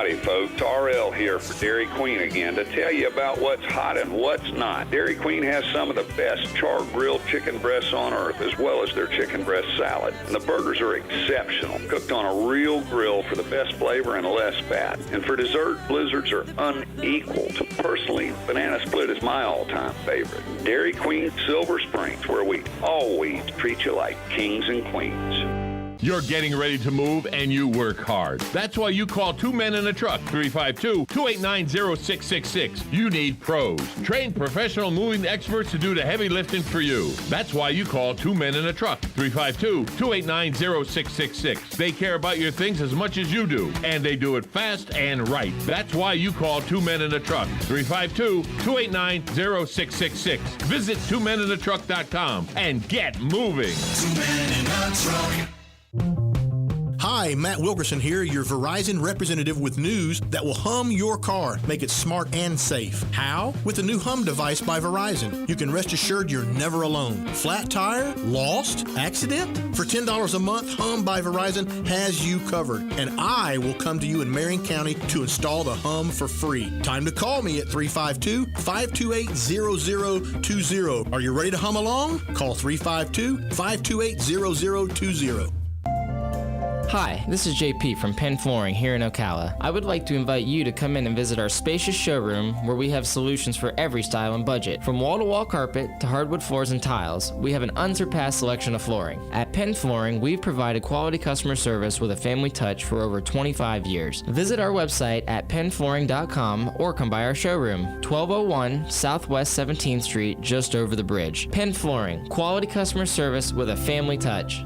Howdy, folks. RL here for Dairy Queen again to tell you about what's hot and what's not. Dairy Queen has some of the best char-grilled chicken breasts on earth, as well as their chicken breast salad. And the burgers are exceptional, cooked on a real grill for the best flavor and less fat. And for dessert, blizzards are unequaled. Personally, banana split is my all-time favorite. Dairy Queen Silver Springs, where we always treat you like kings and queens. You're getting ready to move and you work hard. That's why you call Two Men in a Truck, 352-289-0666. You need pros. Trained professional moving experts to do the heavy lifting for you. That's why you call Two Men in a Truck, 352-289-0666. They care about your things as much as you do, and they do it fast and right. That's why you call Two Men in a Truck, 352-289-0666. Visit twomeninatruck.com and get moving. 2 Men in a Truck. Hi, Matt Wilkerson here, your Verizon representative with news that will hum your car, make it smart and safe. How? With the new Hum device by Verizon. You can rest assured you're never alone. Flat tire? Lost? Accident? For $10 a month, Hum by Verizon has you covered. And I will come to you in Marion County to install the Hum for free. Time to call me at 352-528-0020. Are you ready to hum along? Call 352-528-0020. Hi, this is JP from Penn Flooring here in Ocala. I would like to invite you to come in and visit our spacious showroom where we have solutions for every style and budget. From wall-to-wall carpet to hardwood floors and tiles, we have an unsurpassed selection of flooring. At Penn Flooring, we've provided quality customer service with a family touch for over 25 years. Visit our website at pennflooring.com or come by our showroom, 1201 Southwest 17th Street, just over the bridge. Penn Flooring, quality customer service with a family touch.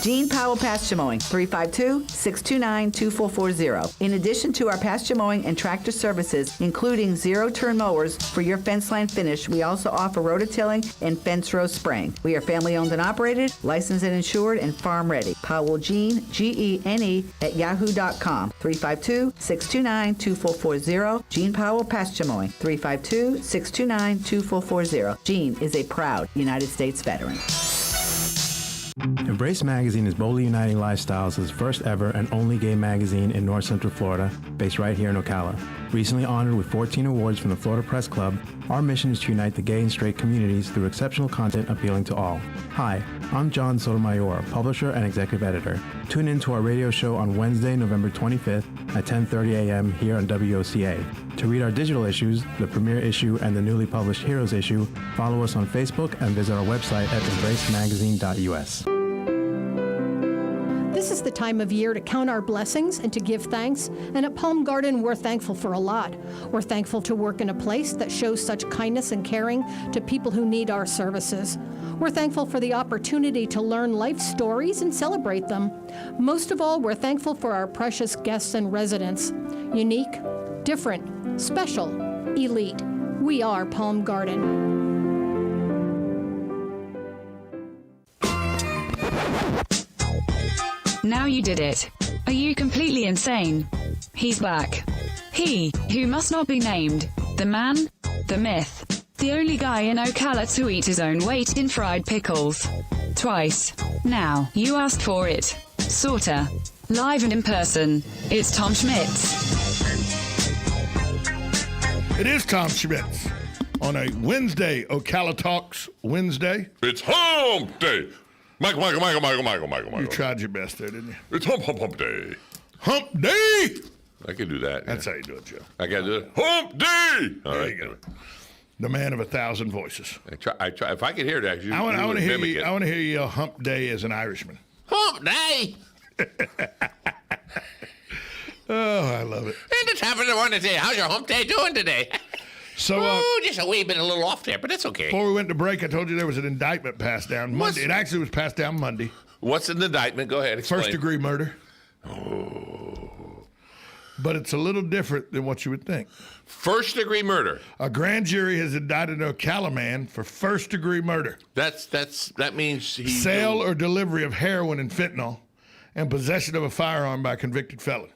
Gene Powell Pasture Mowing, 352-629-2440. In addition to our pasture mowing and tractor services, including zero-turn mowers for your fence line finish, we also offer rototilling and fence row spraying. We are family-owned and operated, licensed and insured, and farm-ready. Powell Gene, Gene, at yahoo.com, 352-629-2440. Gene Powell Pasture Mowing, 352-629-2440. Gene is a proud United States veteran. Embrace Magazine is boldly uniting lifestyles as the first ever and only gay magazine in North Central Florida, based right here in Ocala. Recently honored with 14 awards from the Florida Press Club, our mission is to unite the gay and straight communities through exceptional content appealing to all. Hi, I'm John Sotomayor, publisher and executive editor. Tune in to our radio show on Wednesday, November 25th at 10:30 a.m. here on WOCA. To read our digital issues, the premiere issue, and the newly published Heroes issue, follow us on Facebook and visit our website at embracemagazine.us. This is the time of year to count our blessings and to give thanks, and at Palm Garden, we're thankful for a lot. We're thankful to work in a place that shows such kindness and caring to people who need our services. We're thankful for the opportunity to learn life stories and celebrate them. Most of all, we're thankful for our precious guests and residents. Unique, different, special, elite. We are Palm Garden. Now you did it. Are you completely insane? He's back. He, who must not be named. The man, the myth. The only guy in Ocala to eat his own weight in fried pickles. Twice. Now, you asked for it. Sorta. Live and in person. It's Tom Schmitz. It is Tom Schmitz on a Wednesday, Ocala Talks Wednesday. It's hump day. Michael. You tried your best there, didn't you? It's hump day. Hump day! I can do that. That's how you do it, Joe. I can do it. Hump day! All There right. you go. The man of 1,000 voices. I try. If I could hear that, I want to hear you. I want to hear you yell hump day as an Irishman. Hump day! Oh, I love it. And it's happened to want to say, how's your hump day doing today? So, just a wee bit a little off there, but that's okay. Before we went to break, I told you there was an indictment passed down Monday. It actually was passed down Monday. What's an indictment? Go ahead, explain. First-degree murder. Oh. But it's a little different than what you would think. First-degree murder. A grand jury has indicted an Ocala man for first-degree murder. That means he sale or delivery of heroin and fentanyl, and possession of a firearm by a convicted felon.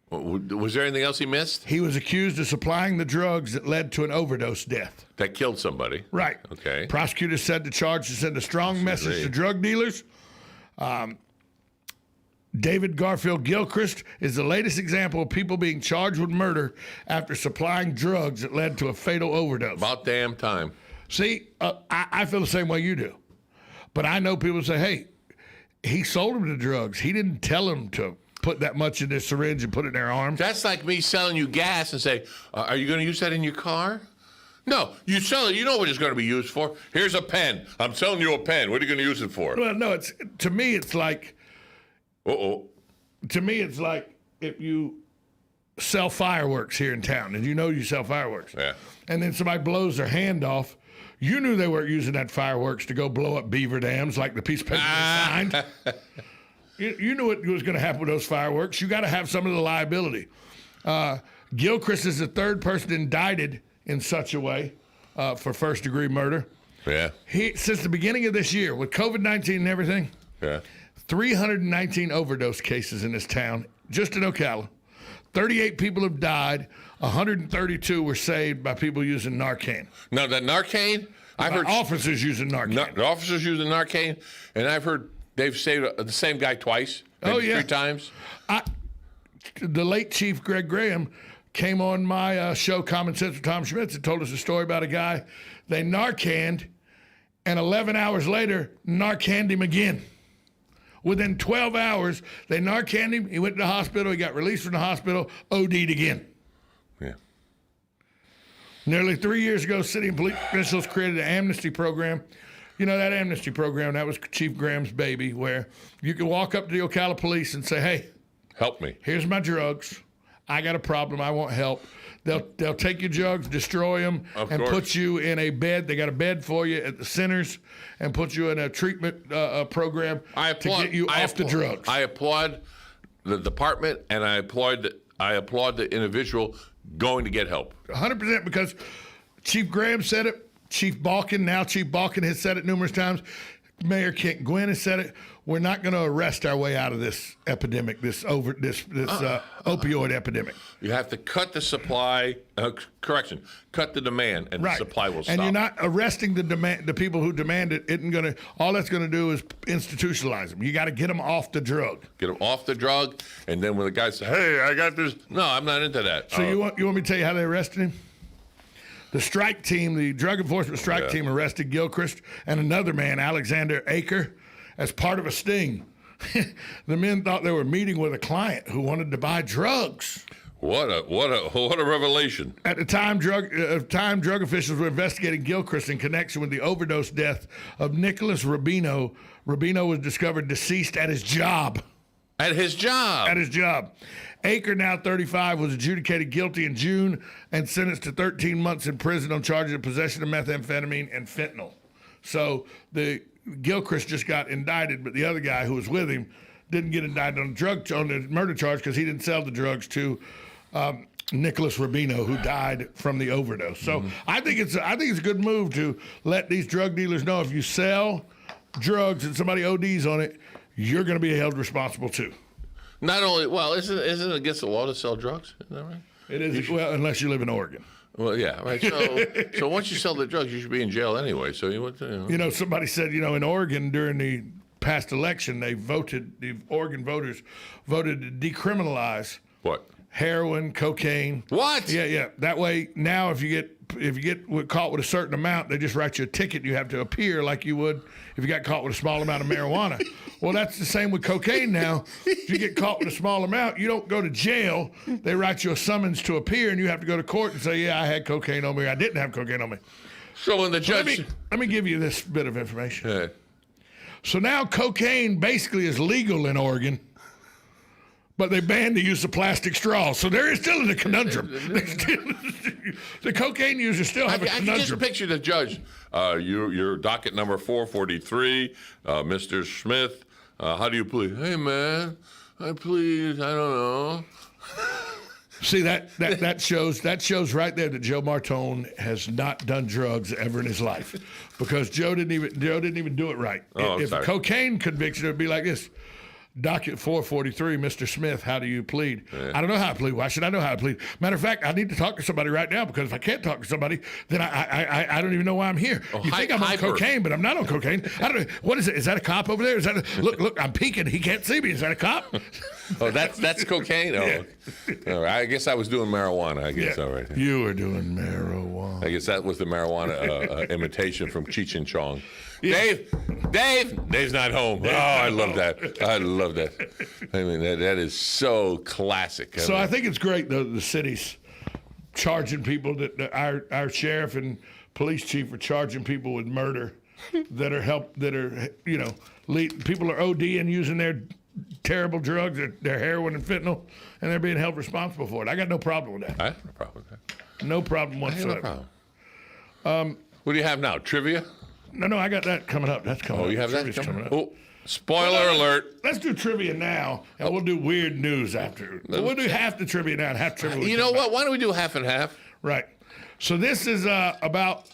Was there anything else he missed? He was accused of supplying the drugs that led to an overdose death. That killed somebody. Right. Okay. Prosecutors said the charge to send a strong message to drug dealers. David Garfield Gilchrist is the latest example of people being charged with murder after supplying drugs that led to a fatal overdose. About damn time. See, I feel the same way you do. But I know people say, hey, he sold them the drugs. He didn't tell them to put that much in this syringe and put it in their arm. That's like me selling you gas and say, are you going to use that in your car? No, you sell it. You know what it's going to be used for. Here's a pen. I'm selling you a pen. What are you going to use it for? Well, no, to me, it's like if you sell fireworks here in town, and you sell fireworks. Yeah. And then somebody blows their hand off. You knew they weren't using that fireworks to go blow up beaver dams like the piece of paper they signed. You knew what was going to happen with those fireworks. You got to have some of the liability. Gilchrist is the third person indicted in such a way for first-degree murder. Yeah. Since the beginning of this year, with COVID-19 and everything, 319 overdose cases in this town, just in Ocala. 38 people have died. 132 were saved by people using Narcan. Now, that Narcan, I've heard officers using Narcan. Officers using Narcan, and I've heard they've saved the same guy twice, maybe 3 times. The late Chief Greg Graham came on my show, Common Sense with Tom Schmitz, and told us a story about a guy they Narcaned, and 11 hours later, Narcaned him again. Within 12 hours, they Narcaned him. He went to the hospital. He got released from the hospital, OD'd again. Yeah. Nearly 3 years ago, city and police officials created an amnesty program. You know, that amnesty program, that was Chief Graham's baby, where you could walk up to the Ocala police and say, hey, help me. Here's my drugs. I got a problem. I want help. They'll take your drugs, destroy them, and put you in a bed. They got a bed for you at the centers and put you in a treatment program to get you off the drugs. I applaud the department, and I applaud the individual going to get help. 100%, because Chief Graham said it. Chief Balkin has said it numerous times. Mayor Kent Gwynn has said it. We're not going to arrest our way out of this epidemic, this opioid epidemic. You have to cut the supply. Cut the demand, and the supply will stop. And you're not arresting the people who demand it. All that's going to do is institutionalize them. You got to get them off the drug. Get them off the drug, and then when the guy says, "Hey, I got this," no, I'm not into that. So you want me to tell you how they arrested him? The strike team, the drug enforcement strike team, arrested Gilchrist and another man, Alexander Aker, as part of a sting. The men thought they were meeting with a client who wanted to buy drugs. What a revelation! At the time, drug officials were investigating Gilchrist in connection with the overdose death of Nicholas Rubino. Rubino was discovered deceased at his job. At his job. Aker, now 35, was adjudicated guilty in June and sentenced to 13 months in prison on charges of possession of methamphetamine and fentanyl. So the Gilchrist just got indicted, but the other guy who was with him didn't get indicted on the murder charge because he didn't sell the drugs to Nicholas Rubino, who died from the overdose. So I think it's a good move to let these drug dealers know if you sell drugs and somebody ODs on it, you're going to be held responsible too. Not only, isn't it against the law to sell drugs? Isn't that right? It is, unless you live in Oregon. Well, yeah, right. So once you sell the drugs, you should be in jail anyway. So somebody said, in Oregon during the past election, the Oregon voters voted to decriminalize what? Heroin, cocaine. What? Yeah. That way, now if you get caught with a certain amount, they just write you a ticket. You have to appear like you would if you got caught with a small amount of marijuana. Well, that's the same with cocaine now. If you get caught with a small amount, you don't go to jail. They write you a summons to appear, and you have to go to court and say, yeah, I had cocaine on me, or I didn't have cocaine on me. So when the judge... Let me give you this bit of information. Yeah. So now cocaine basically is legal in Oregon, but they banned the use of plastic straws. So there is still a conundrum. The cocaine users still have a conundrum. I can just picture the judge. Your docket number 443, Mr. Smith. How do you plead? Hey, man, I plead, I don't know. See, that shows right there that Joe Martone has not done drugs ever in his life, because Joe didn't even do it right. If a cocaine conviction, it would be like this. Docket 443, Mr. Smith, how do you plead? I don't know how to plead. Why should I know how to plead? Matter of fact, I need to talk to somebody right now, because if I can't talk to somebody, then I don't even know why I'm here. You think I'm on cocaine, but I'm not on cocaine. I don't know. What is it? Is that a cop over there? Is that look, I'm peeking. He can't see me. Is that a cop? Oh, that's cocaine? Oh. Yeah. All right. I guess I was doing marijuana. I guess. All right. You were doing marijuana. I guess that was the marijuana imitation from Cheech and Chong. Yeah. Dave's not home. Oh, I love that. I love that. I mean, that is so classic. I think it's great, though, the city's charging people, that our sheriff and police chief are charging people with murder people are ODing using their terrible drugs, their heroin and fentanyl, and they're being held responsible for it. I got no problem with that. I have no problem with that. No problem whatsoever. No problem. What do you have now? Trivia? No, I got that coming up. That's coming up. Oh, you have Trivia's that coming up. Oh, spoiler alert. Let's do trivia now, and we'll do weird news after. We'll do half the trivia now and half trivia. You know what? Why don't we do half and half? Right. So this is about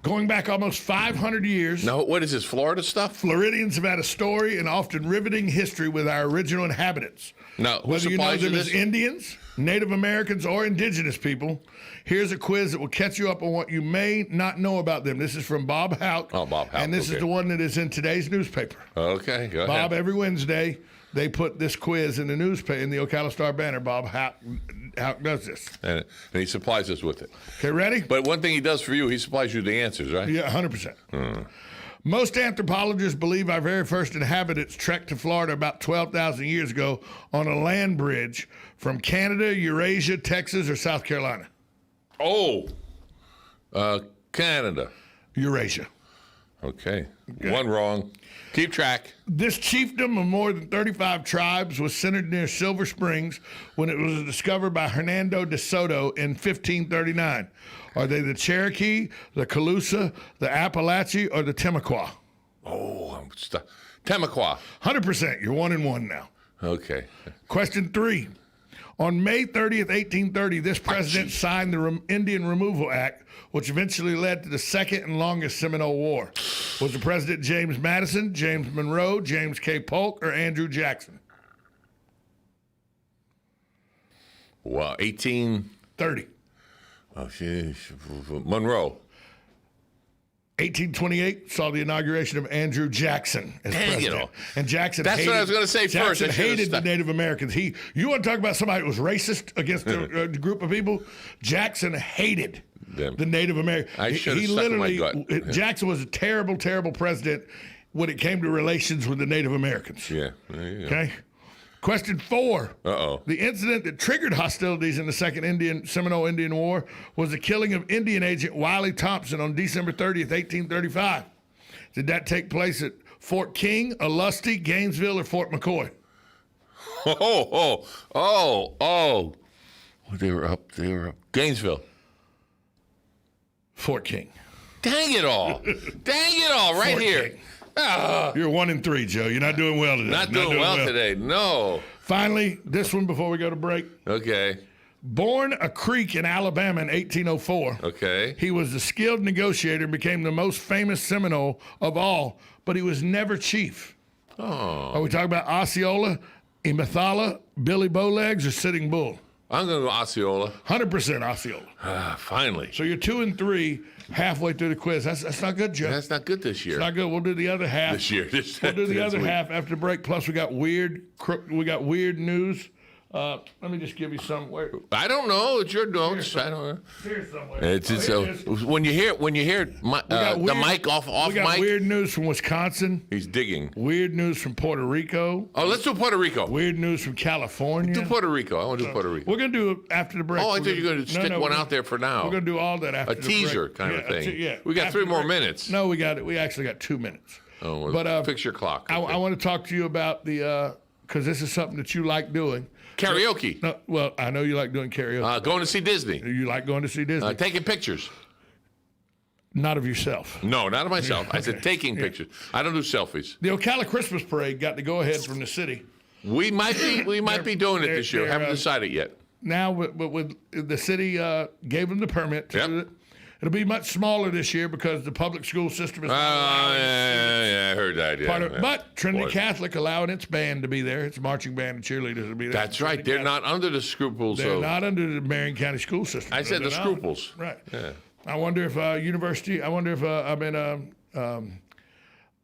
going back almost 500 years. No, what is this, Florida stuff? Floridians have had a story and often riveting history with our original inhabitants. Now, whether you know them as Indians, Native Americans, or indigenous people, here's a quiz that will catch you up on what you may not know about them. This is from Bob Houck. Oh, Bob Houck. And this is the one that is in today's newspaper. Okay, go ahead. Bob, every Wednesday, they put this quiz in the newspaper, in the Ocala Star-Banner. Bob Houck does this. And he supplies us with it. Okay, ready? But one thing he does for you, he supplies you the answers, right? Yeah, 100%. Most anthropologists believe our very first inhabitants trekked to Florida about 12,000 years ago on a land bridge from Canada, Eurasia, Texas, or South Carolina. Oh, Canada. Eurasia. Okay. One wrong. Keep track. This chiefdom of more than 35 tribes was centered near Silver Springs when it was discovered by Hernando de Soto in 1539. Are they the Cherokee, the Calusa, the Appalachee, or the Timucua? Oh, Timucua. 100%. You're 1-1 now. Okay. Question 3. On May 30th, 1830, this president signed the Indian Removal Act, which eventually led to the second and longest Seminole War. Was the president James Madison, James Monroe, James K. Polk, or Andrew Jackson? Wow, 1830. Oh, Monroe. 1828 saw the inauguration of Andrew Jackson as president. And Jackson That's hated, what I was going to say first. Jackson hated the Native Americans. You want to talk about somebody who was racist against a group of people? Jackson hated the Native Americans. I should have stuck in my gut. Jackson was a terrible, terrible president when it came to relations with the Native Americans. Yeah. There you go. Okay. Question 4. Uh-oh. The incident that triggered hostilities in the Second Seminole Indian War was the killing of Indian agent Wiley Thompson on December 30th, 1835. Did that take place at Fort King, Ulusty, Gainesville, or Fort McCoy? Oh. They were up. Gainesville. Fort King. Dang it all. Right Fort here. King. You're 1-3, Joe. You're not doing well today. Not doing well today. No. Finally, this one before we go to break. Okay. Born a Creek in Alabama in 1804. Okay. He was a skilled negotiator and became the most famous Seminole of all, but he was never chief. Oh. Are we talking about Osceola, Emathala, Billy Bowlegs, or Sitting Bull? I'm going to go Osceola. 100% Osceola. Finally. So you're 2-3 halfway through the quiz. That's not good, Joe. That's not good this year. It's not good. We'll do the other half. This year. We'll do the other half after the break. Plus, we got weird news. Let me just give you some. I don't know. It's your notes. I don't know. Here's somewhere. It's when you hear the mic off we got mic. Weird news from Wisconsin. He's digging. Weird news from Puerto Rico. Oh, let's do Puerto Rico. Weird news from California. Do Puerto Rico. I want to do Puerto Rico. We're going to do it after the break. Oh, I thought you were going to stick one out there for now. We're going to do all that after the break. A teaser kind of thing. Yeah. We got 3 more minutes. No, we got it. We actually got 2 minutes. Oh, well, but fix your clock. Okay. I want to talk to you about the because this is something that you like doing. Karaoke. No, well, I know you like doing karaoke. Going to see Disney. You like going to see Disney. Taking pictures. Not of yourself. No, not of myself. I said taking pictures. I don't do selfies. The Ocala Christmas Parade got the go-ahead from the city. We might be doing it this year. Haven't decided yet. Now, with the city gave them the permit to do it. It'll be much smaller this year because the public school system is not allowing yeah, I heard that. Yeah, But Trinity Catholic allowing its band to be there. Its marching band and cheerleaders will be there. That's right. They're not under the scruples. They're not under the Marion County school system. I said the scruples. Right. Yeah. I wonder if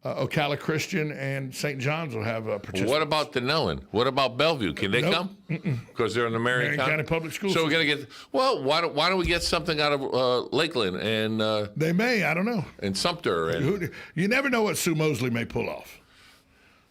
Ocala Christian and St. John's will have a participation. What about Denellen? What about Bellevue? Can they come? Because they're in the Marion County Public Schools. So we're going to get, well, why don't we get something out of Lakeland and... they may, I don't know. And Sumter. And you never know what Sue Mosley may pull off.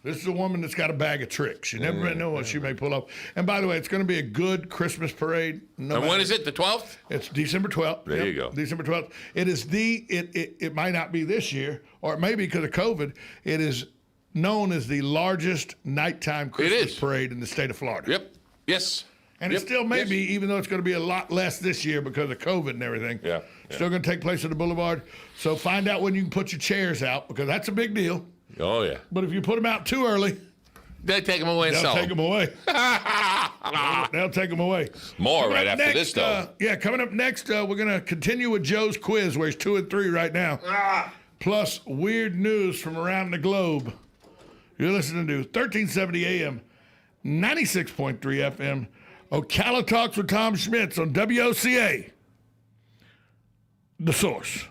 This is a woman that's got a bag of tricks. You never know what she may pull off. And by the way, it's going to be a good Christmas parade. And when is it? The 12th? It's December 12th. There you go. December 12th. It is it might not be this year, or it may be because of COVID. It is known as the largest nighttime Christmas parade in the state of Florida. Yep. Yes. And it still may be, even though it's going to be a lot less this year because of COVID and everything. Yeah. Still going to take place at the Boulevard. So find out when you can put your chairs out, because that's a big deal. Oh, yeah. But if you put them out too early, they take them away and sell them. They'll take them away. More coming right after next, this, though. Coming up next, we're going to continue with Joe's quiz, where he's 2 and 3 right now. Plus weird news from around the globe. You're listening to 1370 AM, 96.3 FM. Ocala Talks with Tom Schmitz on WOCA. The Source.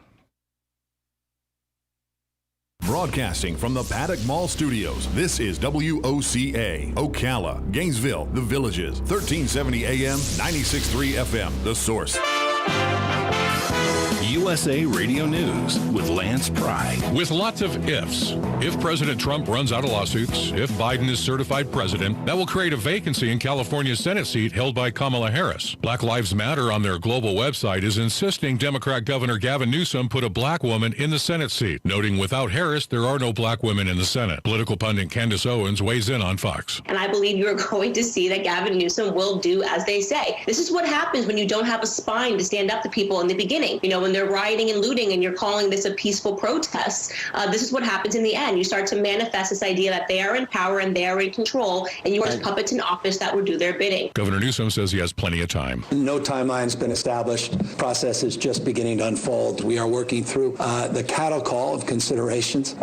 Broadcasting from the Paddock Mall Studios, this is WOCA, Ocala, Gainesville, The Villages, 1370 AM, 96.3 FM, The Source. USA Radio News with Lance Pry. With lots of ifs. If President Trump runs out of lawsuits, if Biden is certified president, that will create a vacancy in California's Senate seat held by Kamala Harris. Black Lives Matter on their global website is insisting Democrat Governor Gavin Newsom put a black woman in the Senate seat, noting without Harris, there are no black women in the Senate. Political pundit Candace Owens weighs in on Fox. And I believe you're going to see that Gavin Newsom will do as they say. This is what happens when you don't have a spine to stand up to people in the beginning. You know, when they're rioting and looting and you're calling this a peaceful protest, this is what happens in the end. You start to manifest this idea that they are in power and they are in control, and you are puppets in office that will do their bidding. Governor Newsom says he has plenty of time. No timeline's been established. Process is just beginning to unfold. We are working through the cattle call of considerations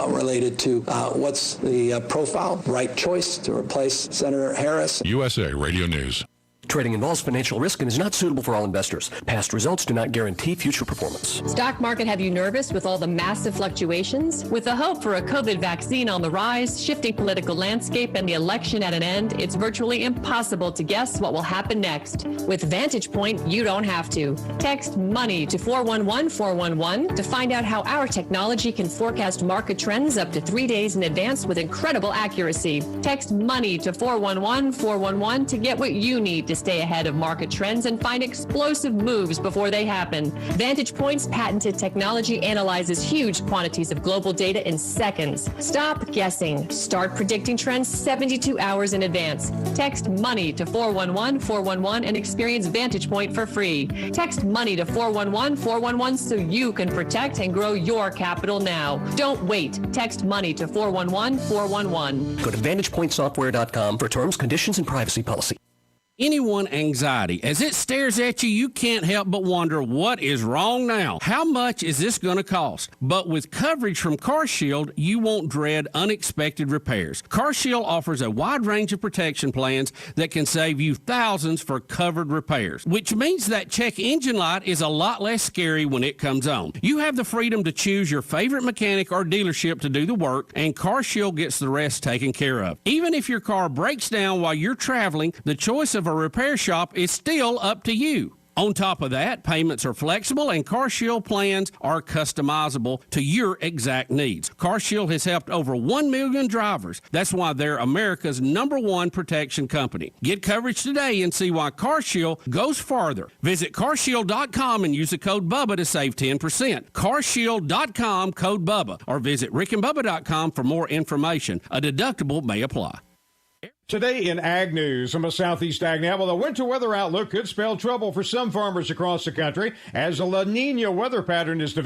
related to what's the profile, right choice to replace Senator Harris. USA Radio News. Trading involves financial risk and is not suitable for all investors. Past results do not guarantee future performance. Stock market have you nervous with all the massive fluctuations? With the hope for a COVID vaccine on the rise, shifting political landscape, and the election at an end, it's virtually impossible to guess what will happen next. With Vantage Point, you don't have to. Text MONEY to 411-411 to find out how our technology can forecast market trends up to 3 days in advance with incredible accuracy. Text MONEY to 411-411 to get what you need to stay ahead of market trends and find explosive moves before they happen. Vantage Point's patented technology analyzes huge quantities of global data in seconds. Stop guessing. Start predicting trends 72 hours in advance. Text MONEY to 411-411 and experience Vantage Point for free. Text MONEY to 411-411 so you can protect and grow your capital now. Don't wait. Text MONEY to 411-411. Go to VantagePointSoftware.com for terms, conditions, and privacy policy. Anyone anxiety. As it stares at you, you can't help but wonder what is wrong now. How much is this going to cost? But with coverage from CarShield, you won't dread unexpected repairs. CarShield offers a wide range of protection plans that can save you thousands for covered repairs, which means that check engine light is a lot less scary when it comes on. You have the freedom to choose your favorite mechanic or dealership to do the work, and CarShield gets the rest taken care of. Even if your car breaks down while you're traveling, the choice of a repair shop is still up to you. On top of that, payments are flexible and CarShield plans are customizable to your exact needs. CarShield has helped over 1 million drivers. That's why they're America's #1 protection company. Get coverage today and see why CarShield goes farther. Visit carshield.com and use the code BUBBA to save 10%. carshield.com, code BUBBA, or visit rickandbubba.com for more information. A deductible may apply. Today in Ag News from a Southeast Ag Now, well, the winter weather outlook could spell trouble for some farmers across the country as a La Nina weather pattern is developing.